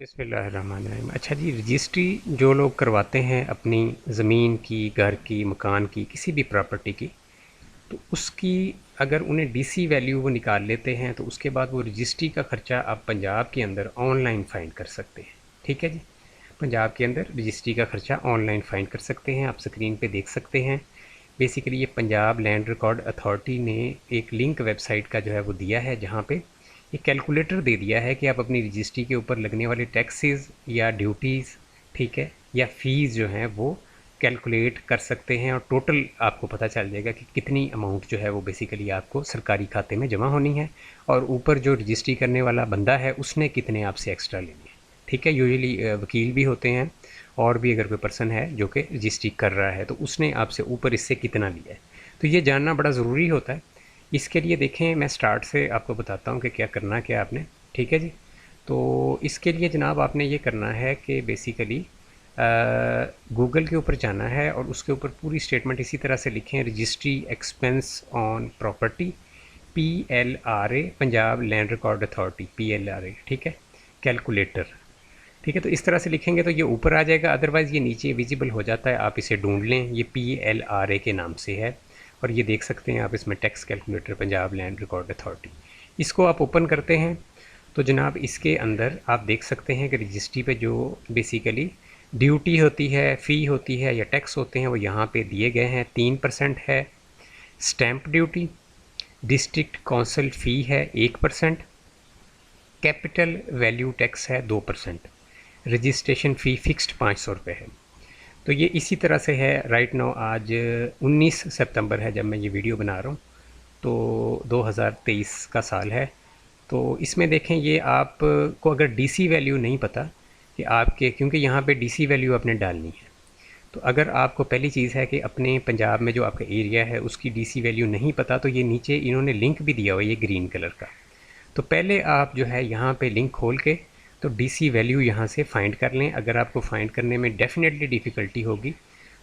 बिस्मिल्लाहिर्रहमानिर्रहीम। अच्छा जी, रजिस्ट्री जो लोग करवाते हैं अपनी ज़मीन की, घर की, मकान की, किसी भी प्रॉपर्टी की, तो उसकी अगर उन्हें डीसी वैल्यू वो निकाल लेते हैं तो उसके बाद वो रजिस्ट्री का ख़र्चा आप पंजाब के अंदर ऑनलाइन फ़ाइंड कर सकते हैं। ठीक है जी, पंजाब के अंदर रजिस्ट्री का ख़र्चा ऑनलाइन फ़ाइंड कर सकते हैं। आप स्क्रीन पे देख सकते हैं। बेसिकली ये पंजाब लैंड रिकॉर्ड अथॉरिटी ने एक लिंक वेबसाइट का जो है वो दिया है, जहाँ पे एक कैलकुलेटर दे दिया है कि आप अपनी रजिस्ट्री के ऊपर लगने वाले टैक्सेस या ड्यूटीज़, ठीक है, या फ़ीस जो हैं वो कैलकुलेट कर सकते हैं और टोटल आपको पता चल जाएगा कि कितनी अमाउंट जो है वो बेसिकली आपको सरकारी खाते में जमा होनी है, और ऊपर जो रजिस्ट्री करने वाला बंदा है उसने कितने आपसे एक्स्ट्रा लेने हैं। ठीक है, यूजुअली वकील भी होते हैं, और भी अगर कोई पर्सन है जो कि रजिस्ट्री कर रहा है तो उसने आपसे ऊपर इससे कितना लिया है, तो ये जानना बड़ा ज़रूरी होता है। इसके लिए देखें, मैं स्टार्ट से आपको बताता हूँ कि क्या करना क्या आपने। ठीक है जी, तो इसके लिए जनाब आपने ये करना है कि बेसिकली गूगल के ऊपर जाना है और उसके ऊपर पूरी स्टेटमेंट इसी तरह से लिखें, registry expense on property, PLRA, Punjab land record authority, PLRA, ठीक है, कैलकुलेटर। ठीक है, तो इस तरह से लिखेंगे तो ये ऊपर आ जाएगा, अदरवाइज़ ये नीचे विजिबल हो जाता है, आप इसे ढूंढ लें, ये PLRA के नाम से है, और ये देख सकते हैं आप इसमें tax calculator Punjab land record authority. इसको आप ओपन करते हैं तो जनाब इसके अंदर आप देख सकते हैं कि रजिस्ट्री पे जो बेसिकली ड्यूटी होती है, फ़ी होती है या टैक्स होते हैं वो यहाँ पे दिए गए हैं। 3% है स्टैंप ड्यूटी, डिस्ट्रिक्ट काउंसिल फ़ी है 1%, कैपिटल वैल्यू टैक्स है 2%, रजिस्ट्रेशन फ़ी फ़िक्स्ड 500 रुपये है। तो ये इसी तरह से है। राइट नाउ आज 19 सितंबर है जब मैं ये वीडियो बना रहा हूँ, तो 2023 का साल है। तो इसमें देखें, ये आपको अगर डीसी वैल्यू नहीं पता कि आपके, क्योंकि यहाँ पे डीसी वैल्यू आपने डालनी है, तो अगर आपको पहली चीज़ है कि अपने पंजाब में जो आपका एरिया है उसकी डीसी वैल्यू नहीं पता, तो ये नीचे इन्होंने लिंक भी दिया हुआ है, ये ग्रीन कलर का। तो पहले आप जो है यहाँ पे लिंक खोल के तो डीसी वैल्यू यहाँ से फ़ाइंड कर लें। अगर आपको फ़ाइंड करने में डेफिनेटली डिफ़िकल्टी होगी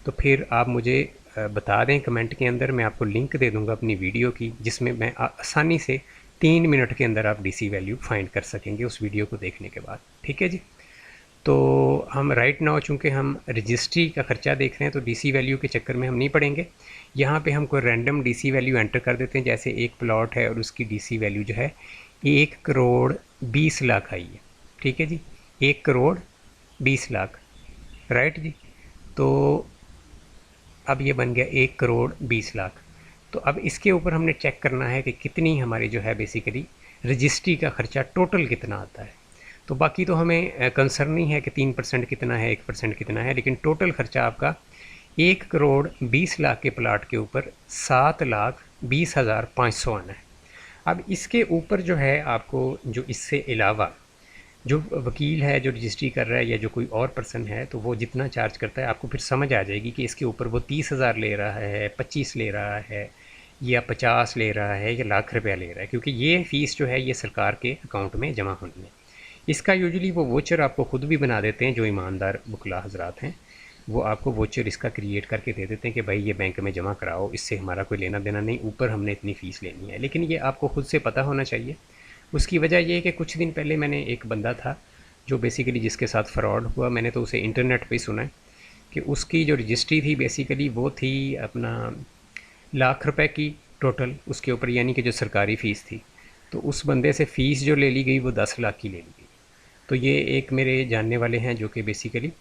तो फिर आप मुझे बता दें कमेंट के अंदर, मैं आपको लिंक दे दूँगा अपनी वीडियो की, जिसमें मैं आसानी से 3 मिनट के अंदर आप डीसी वैल्यू फ़ाइंड कर सकेंगे उस वीडियो को देखने के बाद। ठीक है जी, तो हम राइट नाउ चूँकि हम रजिस्ट्री का ख़र्चा देख रहे हैं तो डीसी वैल्यू के चक्कर में हम नहीं पड़ेंगे। यहाँ पे हम कोई रैंडम डीसी वैल्यू एंटर कर देते हैं, जैसे एक प्लॉट है और उसकी डीसी वैल्यू जो है 1,20,00,000 आई है। ठीक है जी, 1,20,00,000, राइट जी। तो अब ये बन गया 1,20,00,000। तो अब इसके ऊपर हमने चेक करना है कि कितनी हमारी जो है बेसिकली रजिस्ट्री का ख़र्चा टोटल कितना आता है। तो बाकी तो हमें कंसर्न नहीं है कि 3% कितना है, 1% कितना है, लेकिन टोटल ख़र्चा आपका 1,20,00,000 के प्लाट के ऊपर 7,20,500 आना है। अब इसके ऊपर जो है आपको, जो इससे अलावा जो वकील है जो रजिस्ट्री कर रहा है या जो कोई और पर्सन है, तो वो जितना चार्ज करता है आपको फिर समझ आ जाएगी कि इसके ऊपर वो 30,000 ले रहा है, 25 ले रहा है, या 50 ले रहा है, या लाख रुपया ले रहा है, क्योंकि ये फ़ीस जो है ये सरकार के अकाउंट में जमा होनी है। इसका यूजुअली वो वोचर आपको ख़ुद भी बना देते हैं, जो ईमानदार वकला हजरात हैं वो आपको वोचर इसका क्रिएट करके दे देते हैं कि भाई ये बैंक में जमा कराओ, इससे हमारा कोई लेना देना नहीं, ऊपर हमने इतनी फ़ीस लेनी है। लेकिन ये आपको ख़ुद से पता होना चाहिए। उसकी वजह ये है कि कुछ दिन पहले मैंने एक बंदा था जो बेसिकली जिसके साथ फ़्रॉड हुआ, मैंने तो उसे इंटरनेट पे सुना है कि उसकी जो रजिस्ट्री थी बेसिकली वो थी अपना लाख रुपए की टोटल उसके ऊपर, यानी कि जो सरकारी फ़ीस थी, तो उस बंदे से फ़ीस जो ले ली गई वो 10 लाख की ले ली गई। तो ये एक मेरे जानने वाले हैं जो कि बेसिकली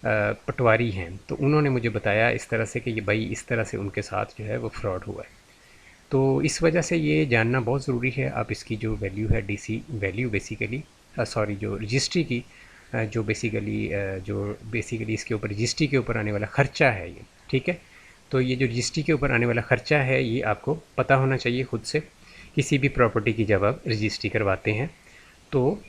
पटवारी हैं, तो उन्होंने मुझे बताया इस तरह से कि ये भाई इस तरह से उनके साथ जो है वो फ्रॉड हुआ है। तो इस वजह से ये जानना बहुत ज़रूरी है। आप इसकी जो वैल्यू है, डीसी वैल्यू बेसिकली सॉरी जो रजिस्ट्री की जो बेसिकली इसके ऊपर रजिस्ट्री के ऊपर आने वाला ख़र्चा है ये, ठीक है, तो ये जो रजिस्ट्री के ऊपर आने वाला ख़र्चा है ये आपको पता होना चाहिए खुद से। किसी भी प्रॉपर्टी की जब आप रजिस्ट्री करवाते हैं तो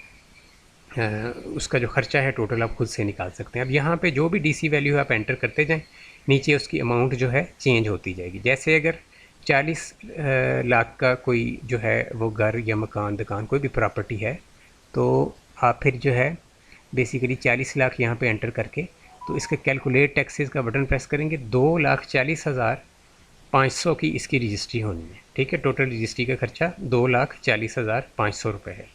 उसका जो ख़र्चा है टोटल आप खुद से निकाल सकते हैं। अब यहाँ पे जो भी डीसी वैल्यू आप एंटर करते जाएं, नीचे उसकी अमाउंट जो है चेंज होती जाएगी। जैसे अगर 40 लाख का कोई जो है वो घर या मकान, दुकान, कोई भी प्रॉपर्टी है, तो आप फिर जो है बेसिकली 40 लाख यहाँ पे एंटर करके तो इसका कैलकुलेट टैक्सेस का बटन प्रेस करेंगे, 2,40,500 की इसकी रजिस्ट्री होनी है। ठीक है, टोटल रजिस्ट्री का खर्चा 2,40,500 रुपये है।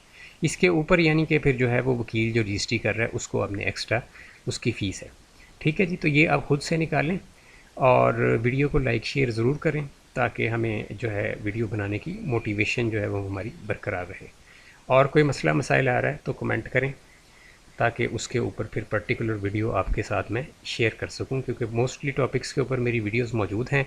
इसके ऊपर यानी कि फिर जो है वो वकील जो रजिस्ट्री कर रहा है उसको अपने एक्स्ट्रा उसकी फ़ीस है। ठीक है जी, तो ये आप ख़ुद से निकालें और वीडियो को लाइक शेयर ज़रूर करें ताकि हमें जो है वीडियो बनाने की मोटिवेशन जो है वो हमारी बरकरार रहे। और कोई मसला मसाइल आ रहा है तो कमेंट करें ताकि उसके ऊपर फिर पर्टिकुलर वीडियो आपके साथ मैं शेयर कर सकूं, क्योंकि मोस्टली टॉपिक्स के ऊपर मेरी वीडियोस मौजूद हैं।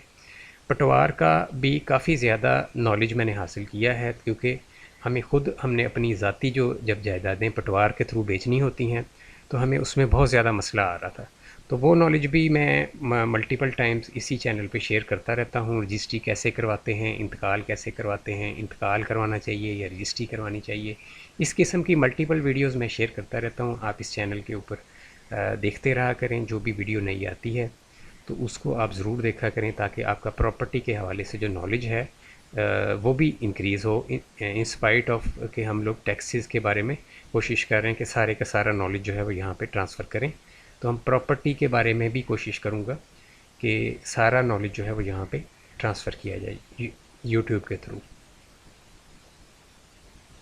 पटवार का भी काफ़ी ज़्यादा नॉलेज मैंने हासिल किया है, क्योंकि हमने अपनी ज़ाती जो जब जायदादें पटवार के थ्रू बेचनी होती हैं तो हमें उसमें बहुत ज़्यादा मसला आ रहा था। तो वो नॉलेज भी मैं मल्टीपल टाइम्स इसी चैनल पे शेयर करता रहता हूँ। रजिस्ट्री कैसे करवाते हैं, इंतकाल कैसे करवाते हैं, इंतकाल करवाना चाहिए या रजिस्ट्री करवानी चाहिए, इस किस्म की मल्टीपल वीडियोस मैं शेयर करता रहता हूँ। आप इस चैनल के ऊपर देखते रहा करें, जो भी वीडियो नई आती है तो उसको आप ज़रूर देखा करें ताकि आपका प्रॉपर्टी के हवाले से जो नॉलेज है वो भी इंक्रीज़ हो। इन स्पाइट ऑफ कि हम लोग टैक्सेस के बारे में कोशिश कर रहे हैं कि सारे का सारा नॉलेज जो है वो यहाँ पे ट्रांसफ़र करें, तो हम प्रॉपर्टी के बारे में भी कोशिश करूँगा कि सारा नॉलेज जो है वो यहाँ पे ट्रांसफ़र किया जाए यूट्यूब के थ्रू।